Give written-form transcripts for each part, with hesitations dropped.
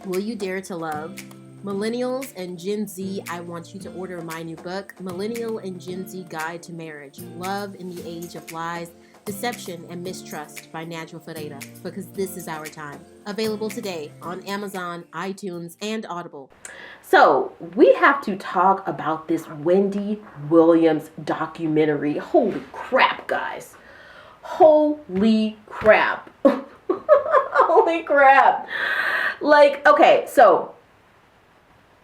Will you dare to love? Millennials and Gen Z, I want you to order my new book, Millennial and Gen Z Guide to Marriage, Love in the Age of Lies, Deception, and Mistrust by Natural Ferreira, because this is our time. Available today on Amazon, iTunes, and Audible. So, we have to talk about this Wendy Williams documentary. Holy crap, guys. Holy crap. Holy crap. Like, okay, so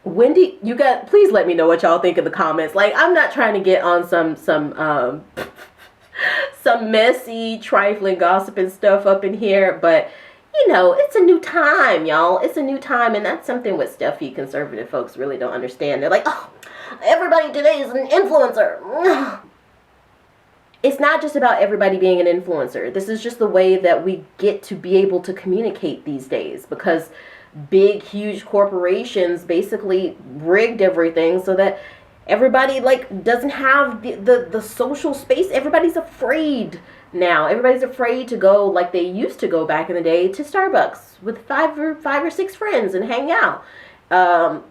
Wendy, you got, please let me know what y'all think in the comments. Like, I'm not trying to get on some messy, trifling, gossiping stuff up in here, but you know, it's a new time, y'all. It's a new time, and that's something what stuffy conservative folks really don't understand. They're like, oh, everybody today is an influencer. It's not just about everybody being an influencer. This is just the way that we get to be able to communicate these days, because big, huge corporations basically rigged everything so that everybody like doesn't have the social space. Everybody's afraid now. Everybody's afraid to go like they used to go back in the day to Starbucks with five or six friends and hang out.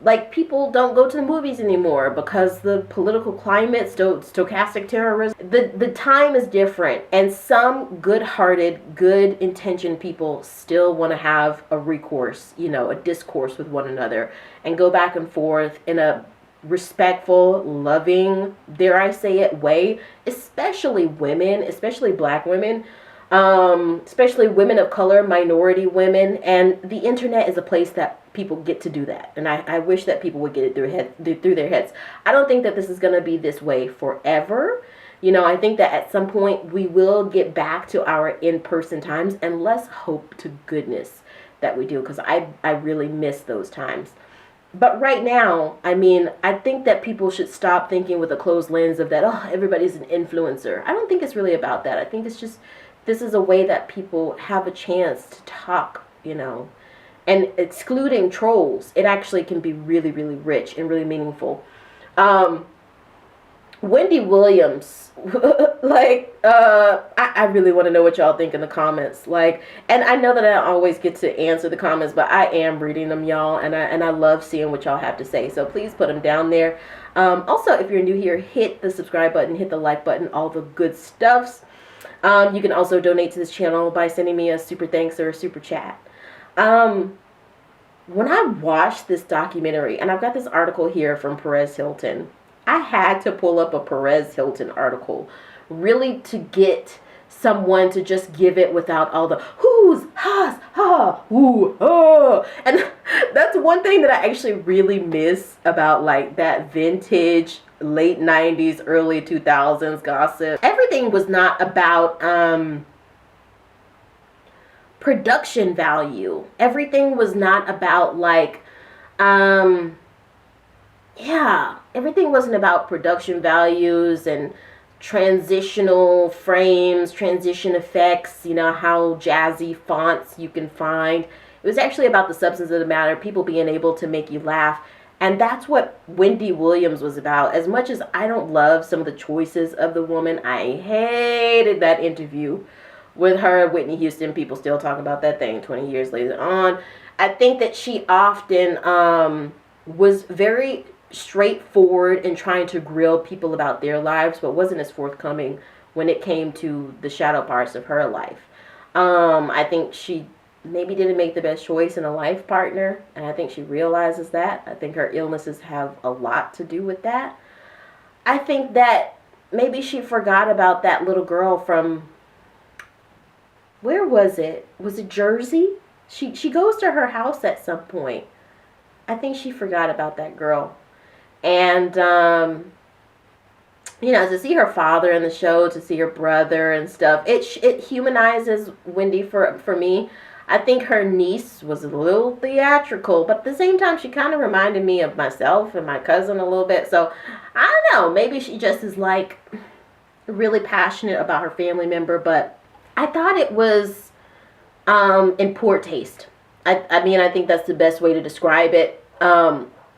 Like, people don't go to the movies anymore because the political climate, stochastic terrorism, the time is different, and some good-hearted, good-intentioned people still want to have a recourse, you know, a discourse with one another and go back and forth in a respectful, loving, dare I say it, way, especially women, especially black women, especially women of color, minority women, and the internet is a place that people get to do that, and I wish that people would get it through their heads. I don't think that this is going to be this way forever. You know, I think that at some point we will get back to our in-person times, and let's hope to goodness that we do, because I really miss those times. But right now, I mean, I think that people should stop thinking with a closed lens of that, oh, everybody's an influencer. I don't think it's really about that. I think it's just, this is a way that people have a chance to talk, you know. And excluding trolls, it actually can be really, really rich and really meaningful. Wendy Williams, like, I really want to know what y'all think in the comments. Like, and I know that I don't always get to answer the comments, but I am reading them, y'all, and I love seeing what y'all have to say. So please put them down there. Also, if you're new here, hit the subscribe button, hit the like button, all the good stuffs. You can also donate to this channel by sending me a super thanks or a super chat. When I watched this documentary, and I've got this article here from Perez Hilton, I had to pull up a Perez Hilton article really to get someone to just give it without all the who's, has, ha, who, oh. And that's one thing that I actually really miss about like that vintage late 90s, early 2000s gossip. Everything was not about, production value. Everything was not about like, everything wasn't about production values and transitional frames, transition effects, you know, how jazzy fonts you can find. It was actually about the substance of the matter, people being able to make you laugh. And that's what Wendy Williams was about. As much as I don't love some of the choices of the woman, I hated that interview with her, Whitney Houston. People still talk about that thing 20 years later on. I think that she often was very straightforward in trying to grill people about their lives, but wasn't as forthcoming when it came to the shadow parts of her life. I think she maybe didn't make the best choice in a life partner, and I think she realizes that. I think her illnesses have a lot to do with that. I think that maybe she forgot about that little girl from, where was it? Was it Jersey? She goes to her house at some point. I think she forgot about that girl. And, you know, to see her father in the show, to see her brother and stuff, it humanizes Wendy for me. I think her niece was a little theatrical, but at the same time, she kind of reminded me of myself and my cousin a little bit. So, I don't know. Maybe she just is, like, really passionate about her family member, but I thought it was in poor taste. I mean, I think that's the best way to describe it.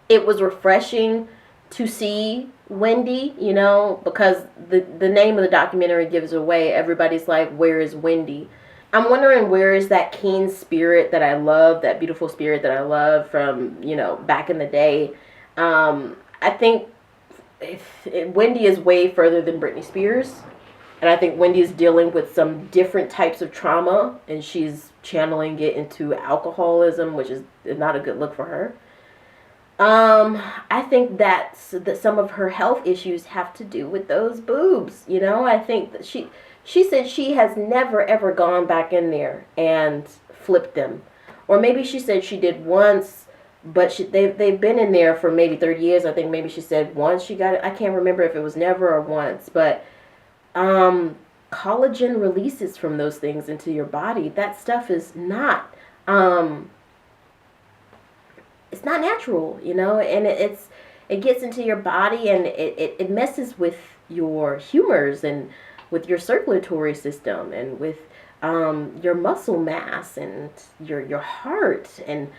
It was refreshing to see Wendy, you know, because the name of the documentary gives away. Everybody's like, where is Wendy? I'm wondering, where is that keen spirit that I love, that beautiful spirit that I love from, back in the day. I think Wendy is way further than Britney Spears. And I think Wendy is dealing with some different types of trauma, and she's channeling it into alcoholism, which is not a good look for her. I think that some of her health issues have to do with those boobs. I think that she said she has never ever gone back in there and flipped them, or maybe she said she did once, but they've been in there for maybe 30 years. I think maybe she said once she got it. I can't remember if it was never or once, but collagen releases from those things into your body. That stuff is not it's not natural, and it gets into your body, and it messes with your humors and with your circulatory system and with your muscle mass and your heart. And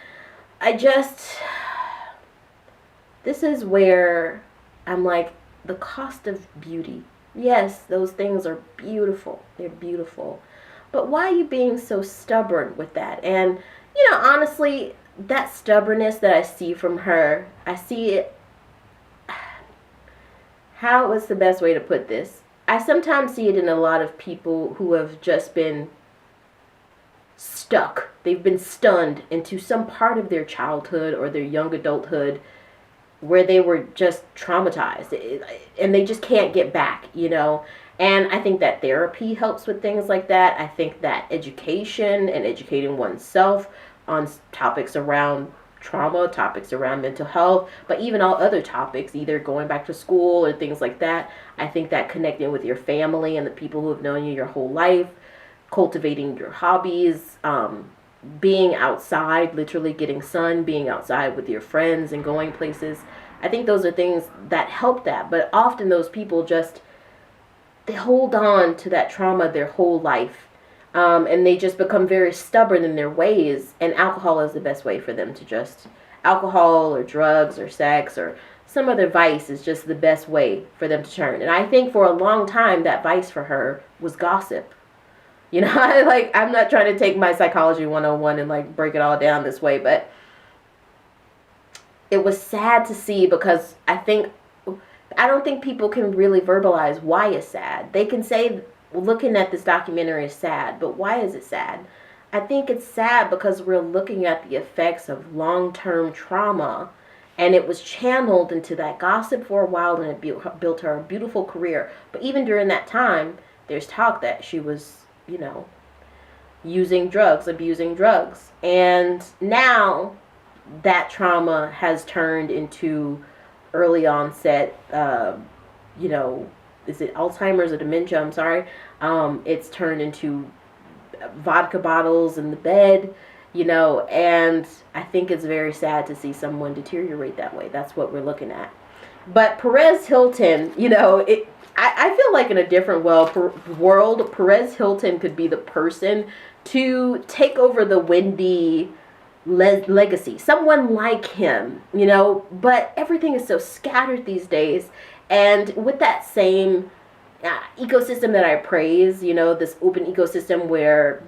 this is where I'm like, the cost of beauty. Yes, those things are beautiful. They're beautiful. But why are you being so stubborn with that? And, honestly, that stubbornness that I see from her, I see it. How is the best way to put this? I sometimes see it in a lot of people who have just been stuck. They've been stunned into some part of their childhood or their young adulthood where they were just traumatized, and they just can't get back, And I think that therapy helps with things like that. I think that education and educating oneself on topics around trauma, topics around mental health, but even all other topics, either going back to school or things like that. I think that connecting with your family and the people who have known you your whole life, cultivating your hobbies, being outside, literally getting sun, being outside with your friends and going places. I think those are things that help that. But often those people they hold on to that trauma their whole life. And they just become very stubborn in their ways. And alcohol is the best way for them to alcohol or drugs or sex or some other vice is just the best way for them to turn. And I think for a long time that vice for her was gossip. I'm not trying to take my psychology 101 and break it all down this way, but it was sad to see, because I don't think people can really verbalize why it's sad. They can say, looking at this documentary is sad, but why is it sad? I think it's sad because we're looking at the effects of long-term trauma, and it was channeled into that gossip for a while, and it built her a beautiful career. But even during that time, there's talk that she was using drugs, abusing drugs. And now that trauma has turned into early onset, is it Alzheimer's or dementia? I'm sorry. It's turned into vodka bottles in the bed, and I think it's very sad to see someone deteriorate that way. That's what we're looking at. But Perez Hilton, I feel like in a different world, Perez Hilton could be the person to take over the Wendy legacy. Someone like him, but everything is so scattered these days. And with that same ecosystem that I praise, this open ecosystem where,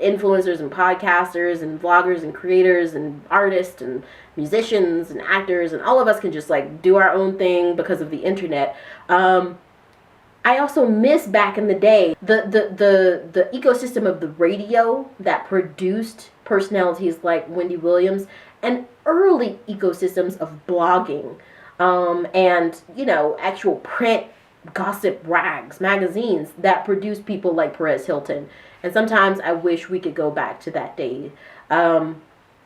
influencers and podcasters and vloggers and creators and artists and musicians and actors and all of us can just do our own thing because of the internet. I also miss back in the day the ecosystem of the radio that produced personalities like Wendy Williams, and early ecosystems of blogging, and actual print gossip rags magazines that produced people like Perez Hilton. And sometimes I wish we could go back to that day.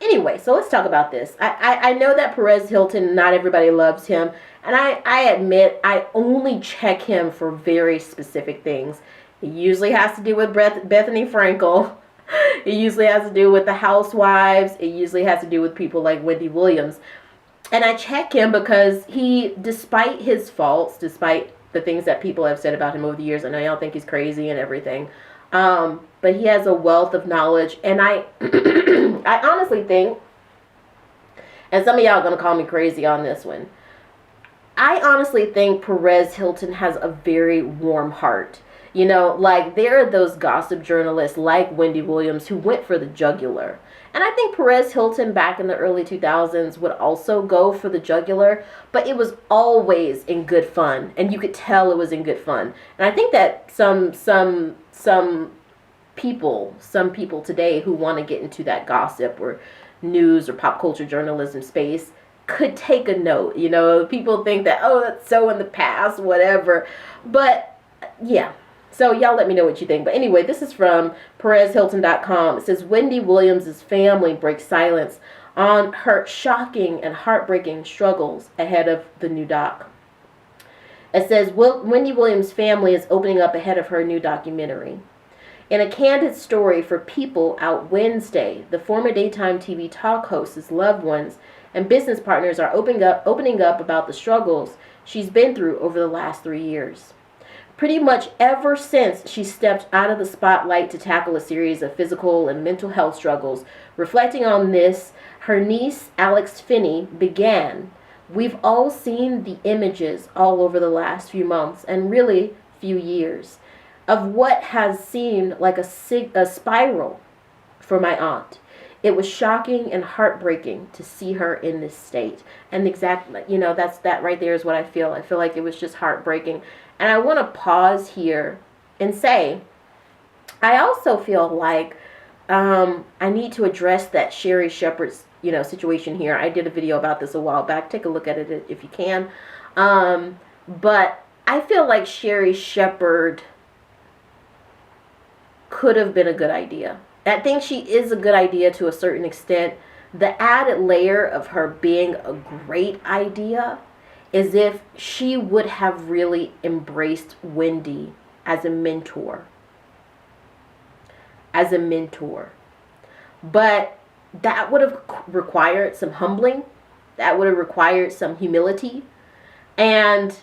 Anyway, so let's talk about this. I know that Perez Hilton, not everybody loves him. And I admit, I only check him for very specific things. It usually has to do with Bethany Frankel. It usually has to do with the housewives. It usually has to do with people like Wendy Williams. And I check him because he, despite his faults, despite the things that people have said about him over the years, I know y'all think he's crazy and everything, but he has a wealth of knowledge. And I honestly think, and some of y'all are going to call me crazy on this one, I honestly think Perez Hilton has a very warm heart. You know, like there are those gossip journalists like Wendy Williams who went for the jugular. And I think Perez Hilton back in the early 2000s would also go for the jugular, but it was always in good fun, and you could tell it was in good fun. And I think that some people today who want to get into that gossip or news or pop culture journalism space could take a note. You know, people think that, oh, that's so in the past, whatever. But yeah. So y'all let me know what you think. But anyway, this is from PerezHilton.com. It says, Wendy Williams' family breaks silence on her shocking and heartbreaking struggles ahead of the new doc. It says, Wendy Williams' family is opening up ahead of her new documentary. In a candid story for People Out Wednesday, the former daytime TV talk host's loved ones and business partners are opening up about the struggles she's been through over the last 3 years. Pretty much ever since she stepped out of the spotlight to tackle a series of physical and mental health struggles, reflecting on this, her niece, Alex Finney, began. We've all seen the images all over the last few months and really few years of what has seemed like a spiral for my aunt. It was shocking and heartbreaking to see her in this state. And exactly, you know, that right there is what I feel. I feel like it was just heartbreaking. And I want to pause here and say, I also feel like I need to address that Sherri Shepherd's, situation here. I did a video about this a while back. Take a look at it if you can. But I feel like Sherri Shepherd could have been a good idea. I think she is a good idea to a certain extent. The added layer of her being a great idea is if she would have really embraced Wendy as a mentor. But that would have required some humbling. That would have required some humility. And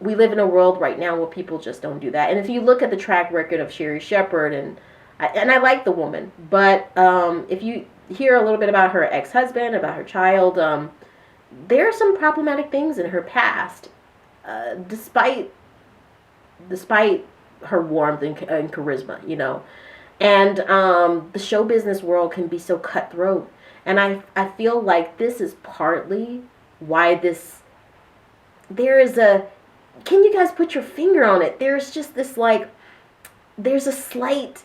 we live in a world right now where people just don't do that. And if you look at the track record of Sherri Shepherd, and I like the woman, but if you hear a little bit about her ex-husband, about her child, there are some problematic things in her past, despite her warmth and charisma, And the show business world can be so cutthroat. And I feel like this is partly why can you guys put your finger on it? There's just this there's a slight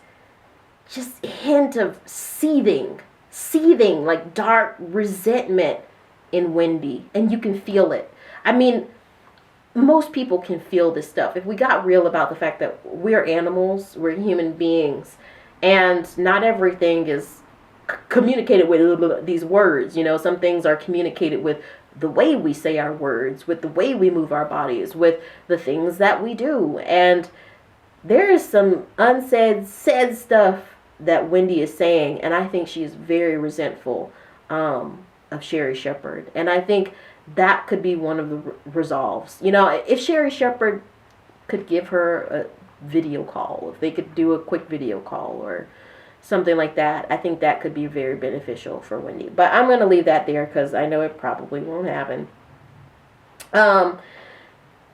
just hint of seething, like dark resentment in Wendy. And you can feel it. I mean, most people can feel this stuff. If we got real about the fact that we're animals, we're human beings, and not everything is communicated with these words. Some things are communicated with the way we say our words, with the way we move our bodies, with the things that we do. And there is some said stuff that Wendy is saying, and I think she is very resentful of Sherri Shepherd. And I think that could be one of the resolves. If Sherri Shepherd could give her a video call, if they could do a quick video call or something like that, I think that could be very beneficial for Wendy. But I'm going to leave that there because I know it probably won't happen.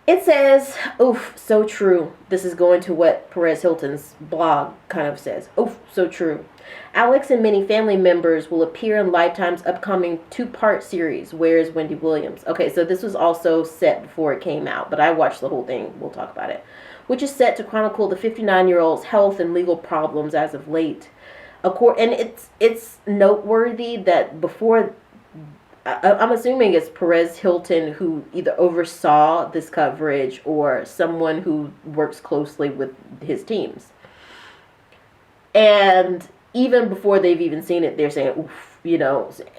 It says, oof, so true. This is going to what Perez Hilton's blog kind of says. Oof, so true. Alex and many family members will appear in Lifetime's upcoming 2-part series, Where is Wendy Williams? Okay, so this was also set before it came out, but I watched the whole thing. We'll talk about it. Which is set to chronicle the 59-year-old's health and legal problems as of late. And it's noteworthy that before, I'm assuming it's Perez Hilton who either oversaw this coverage or someone who works closely with his teams. And even before they've even seen it, they're saying, oof,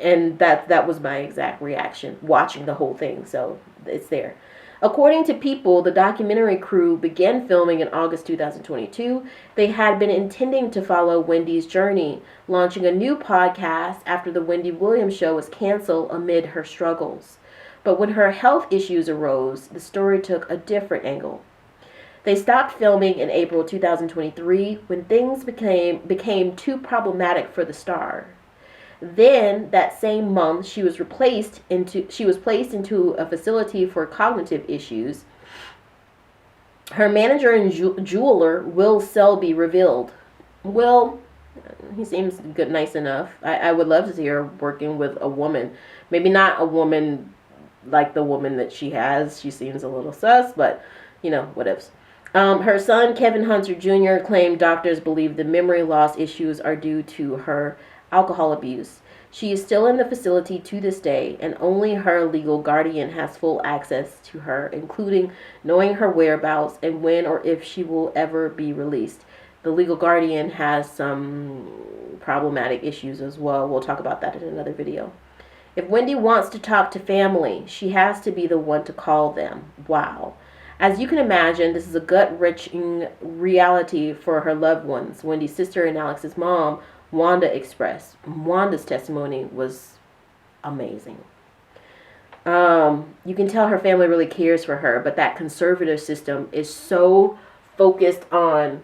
and that was my exact reaction watching the whole thing. So it's there. According to People, the documentary crew began filming in August 2022. They had been intending to follow Wendy's journey, launching a new podcast after the Wendy Williams show was canceled amid her struggles. But when her health issues arose, the story took a different angle. They stopped filming in April 2023 when things became too problematic for the star. Then, that same month, she was placed into a facility for cognitive issues. Her manager and jeweler, Will Selby, revealed. Will, he seems good, nice enough. I would love to see her working with a woman. Maybe not a woman like the woman that she has. She seems a little sus, but, you know, whatevs. Her son, Kevin Hunter Jr., claimed doctors believe the memory loss issues are due to her alcohol abuse. She is still in the facility to this day, and only her legal guardian has full access to her, including knowing her whereabouts and when or if she will ever be released. The legal guardian has some problematic issues as well. We'll talk about that in another video. If Wendy wants to talk to family, she has to be the one to call them. Wow. As you can imagine, this is a gut-wrenching reality for her loved ones. Wendy's sister and Alex's mom, Wanda, expressed. Wanda's testimony was amazing. You can tell her family really cares for her, but that conservative system is so focused on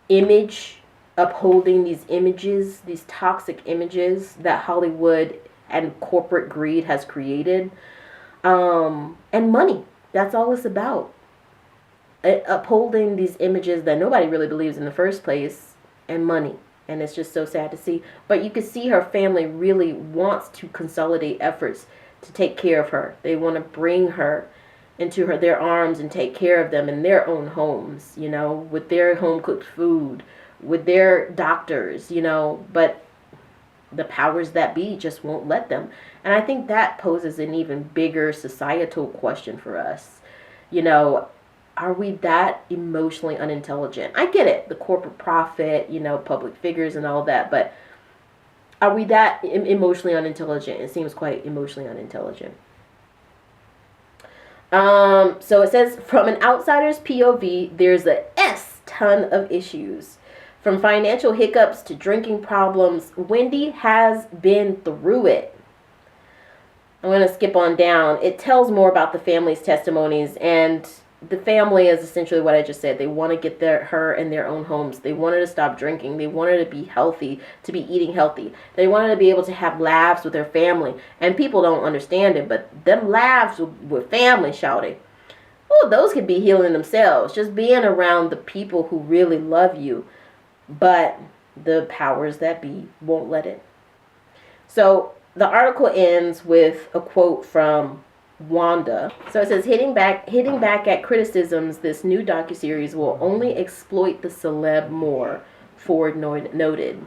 image, upholding these images, these toxic images that Hollywood and corporate greed has created, and money. That's all it's about. Upholding these images that nobody really believes in the first place, and money. And it's just so sad to see. But you can see her family really wants to consolidate efforts to take care of her. They want to bring her into their arms and take care of them in their own homes, you know, with their home cooked food, with their doctors, you know, but the powers that be just won't let them. And I think that poses an even bigger societal question for us. You know, are we that emotionally unintelligent? I get it, the corporate profit, you know, public figures and all that, but are we that emotionally unintelligent? It seems quite emotionally unintelligent. So it says, from an outsider's POV, there's a ton of issues. From financial hiccups to drinking problems, Wendy has been through it. I'm going to skip on down. It tells more about the family's testimonies, and the family is essentially what I just said. They want to get her in their own homes. They wanted to stop drinking. They wanted to be healthy, to be eating healthy. They wanted to be able to have laughs with their family. And people don't understand it, but them laughs with family, shouting. Oh, those could be healing themselves. Just being around the people who really love you. But the powers that be won't let it. So the article ends with a quote from Wanda. So it says, hitting back at criticisms, this new docuseries will only exploit the celeb more, Ford noted.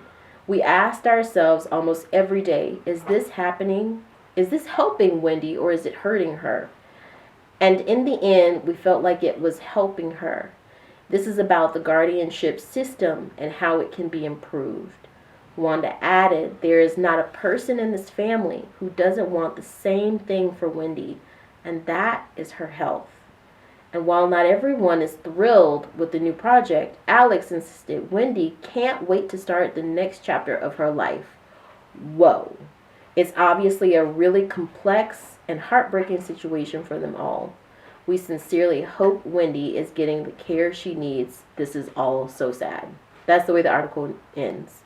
We asked ourselves almost every day, is this happening? Is this helping Wendy or is it hurting her? And in the end, we felt like it was helping her. This is about the guardianship system and how it can be improved. Wanda added, there is not a person in this family who doesn't want the same thing for Wendy, and that is her health. And while not everyone is thrilled with the new project, Alex insisted Wendy can't wait to start the next chapter of her life. Whoa. It's obviously a really complex and heartbreaking situation for them all. We sincerely hope Wendy is getting the care she needs. This is all so sad. That's the way the article ends.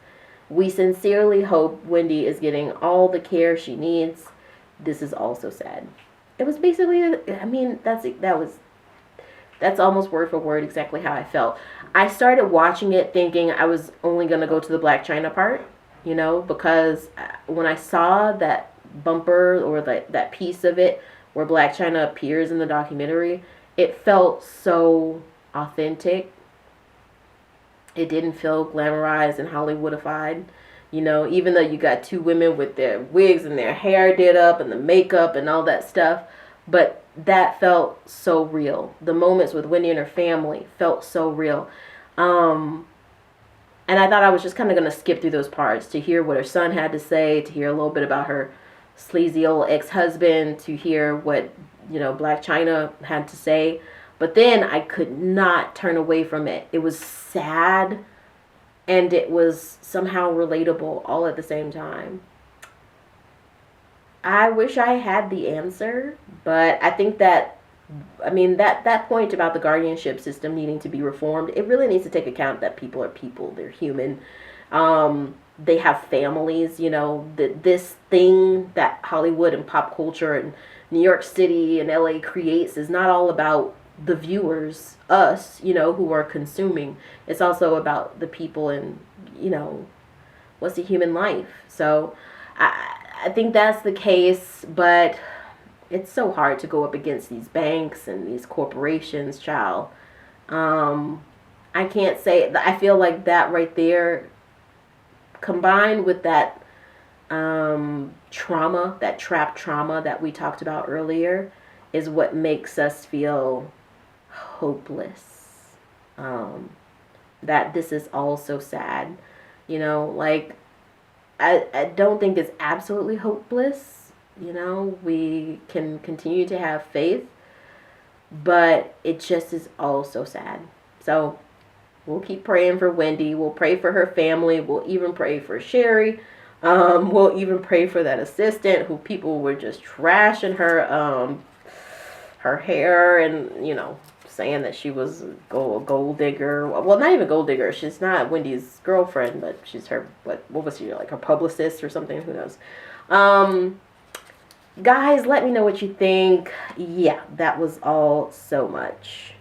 We sincerely hope Wendy is getting all the care she needs. This is all so sad. It was basically, I mean, that's almost word for word exactly how I felt. I started watching it thinking I was only going to go to the Black Chyna part, you know, because when I saw that bumper or that piece of it where Black Chyna appears in the documentary, it felt so authentic. It didn't feel glamorized and Hollywoodified. You know, even though you got two women with their wigs and their hair did up and the makeup and all that stuff, but that felt so real. The moments with Wendy and her family felt so real. And I thought I was just kind of going to skip through those parts to hear what her son had to say, to hear a little bit about her sleazy old ex-husband, to hear what, you know, Black Chyna had to say. But then I could not turn away from it. It was sad and it was somehow relatable all at the same time. I wish I had the answer, but I think that, I mean, that point about the guardianship system needing to be reformed, it really needs to take account that people are people. They're human. They have families, you know. This thing that Hollywood and pop culture and New York City and LA creates is not all about the viewers, us, who are consuming. It's also about the people and, what's a human life. So I think that's the case, but it's so hard to go up against these banks and these corporations, child. I can't say, I feel like that right there, combined with that trauma, that trapped trauma that we talked about earlier, is what makes us feel hopeless. That this is all so sad. Like, I don't think it's absolutely hopeless. We can continue to have faith, but it just is all so sad. So we'll keep praying for Wendy. We'll pray for her family. We'll even pray for Sherri. We'll even pray for that assistant who people were just trashing her hair and, saying that she was a gold digger. Well, not even gold digger. She's not Wendy's girlfriend, but she's her, what was she, like her publicist or something? Who knows? Guys, let me know what you think. Yeah, that was all so much.